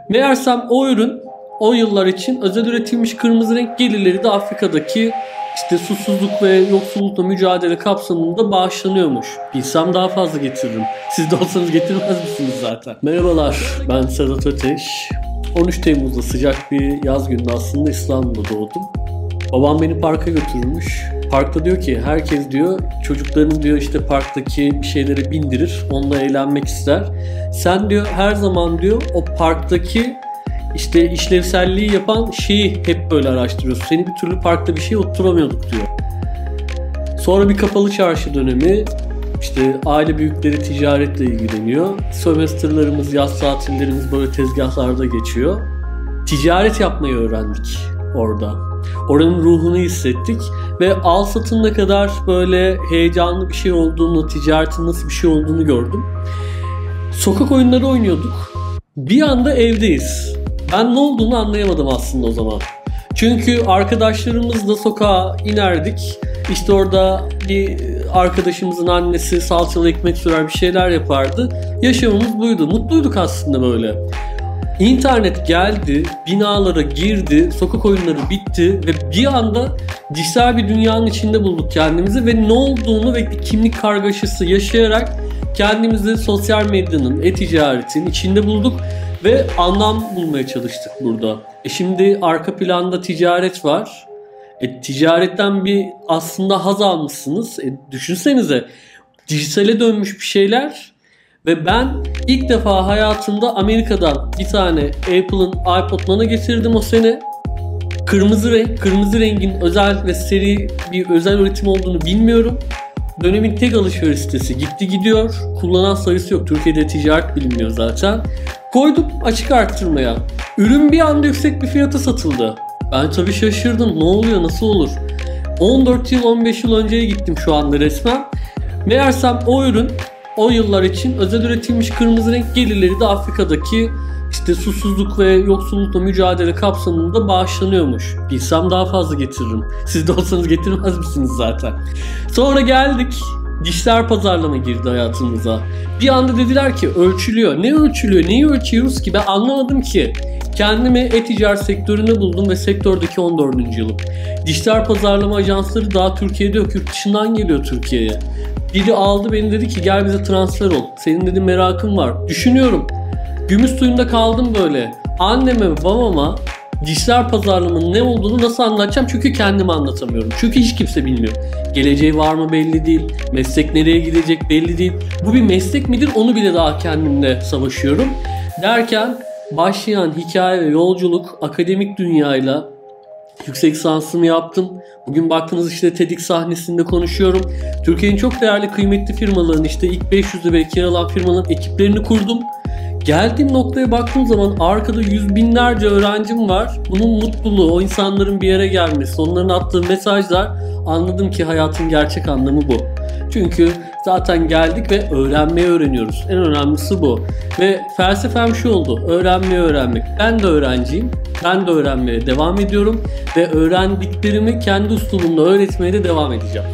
Meğersem o ürün o yıllar için özel üretilmiş kırmızı renk gelirleri de Afrika'daki susuzluk ve yoksullukla mücadele kapsamında bağışlanıyormuş. Bilsem daha fazla getiririm. Siz de olsanız getirmez misiniz zaten? Merhabalar, ben Sedat Ateş. 13 Temmuz'da sıcak bir yaz günü aslında İstanbul'da doğdum. Babam beni parka götürmüş. Parkta diyor ki herkes diyor çocuklarını diyor parktaki bir şeylere bindirir. Onunla eğlenmek ister. Sen diyor her zaman diyor o parktaki işlevselliği yapan şeyi hep böyle araştırıyorsun. Seni bir türlü parkta bir şey otturamıyorduk diyor. Sonra bir kapalı çarşı dönemi. Aile büyükleri ticaretle ilgileniyor. Sömestrlarımız, yaz tatillerimiz böyle tezgahlarda geçiyor. Ticaret yapmayı öğrendik orada. Oranın ruhunu hissettik ve al satın ne kadar böyle heyecanlı bir şey olduğunu, ticaretin nasıl bir şey olduğunu gördüm. Sokak oyunları oynuyorduk. Bir anda evdeyiz. Ben ne olduğunu anlayamadım aslında o zaman. Çünkü arkadaşlarımızla sokağa inerdik. Orada bir arkadaşımızın annesi salçalı ekmek sürer bir şeyler yapardı. Yaşamımız buydu. Mutluyduk aslında böyle. İnternet geldi, binalara girdi, sokak oyunları bitti ve bir anda dijital bir dünyanın içinde bulduk kendimizi ve ne olduğunu ve bir kimlik kargaşası yaşayarak kendimizi sosyal medyanın, e-ticaretin içinde bulduk ve anlam bulmaya çalıştık burada. Şimdi arka planda ticaret var. Ticaretten bir aslında haz almışsınız. Düşünsenize dijitale dönmüş bir şeyler ve ben ilk defa hayatımda Amerika'dan bir tane Apple'ın iPod Nano getirdim o sene. Kırmızı rengin özel ve seri bir özel üretim olduğunu bilmiyorum. Dönemin tek alışveriş sitesi gitti gidiyor. Kullanan sayısı yok. Türkiye'de ticaret bilinmiyor zaten. Koydum açık arttırmaya. Ürün bir anda yüksek bir fiyata satıldı. Ben tabii şaşırdım. Ne oluyor? Nasıl olur? 14 yıl 15 yıl önceye gittim şu anda resmen. Meğersem o ürün o yıllar için özel üretilmiş kırmızı renk gelirleri de Afrika'daki susuzluk ve yoksullukla mücadele kapsamında bağışlanıyormuş. Bilsem daha fazla getiririm. Siz de olsanız getirmez misiniz zaten? Sonra geldik. Dijital pazarlama girdi hayatımıza. Bir anda dediler ki ölçülüyor. Ne ölçülüyor? Neyi ölçüyoruz ki? Ben anlamadım ki. Kendimi e-ticaret sektöründe buldum ve sektördeki 14. yılım. Dijital pazarlama ajansları daha Türkiye'de yok. Yurt dışından geliyor Türkiye'ye. Biri aldı beni dedi ki gel bize transfer ol. Senin dedi merakın var. Düşünüyorum. Gümüş suyunda kaldım böyle. Anneme babama dijital pazarlamanın ne olduğunu nasıl anlatacağım? Çünkü kendime anlatamıyorum. Çünkü hiç kimse bilmiyor. Geleceği var mı belli değil. Meslek nereye gidecek belli değil. Bu bir meslek midir onu bile daha kendimle savaşıyorum. Derken başlayan hikaye ve yolculuk akademik dünyayla yüksek lisansımı yaptım. Bugün baktığınız TEDx sahnesinde konuşuyorum. Türkiye'nin çok değerli kıymetli firmaların ilk 500'ü belki yer alan firmaların ekiplerini kurdum. Geldiğim noktaya baktığım zaman arkada yüz binlerce öğrencim var. Bunun mutluluğu, o insanların bir yere gelmesi, onların attığı mesajlar, anladım ki hayatın gerçek anlamı bu. Çünkü zaten geldik ve öğrenmeyi öğreniyoruz. En önemlisi bu. Ve felsefem şu oldu. Öğrenmeyi öğrenmek. Ben de öğrenciyim. Ben de öğrenmeye devam ediyorum. Ve öğrendiklerimi kendi üslubumla öğretmeye de devam edeceğim.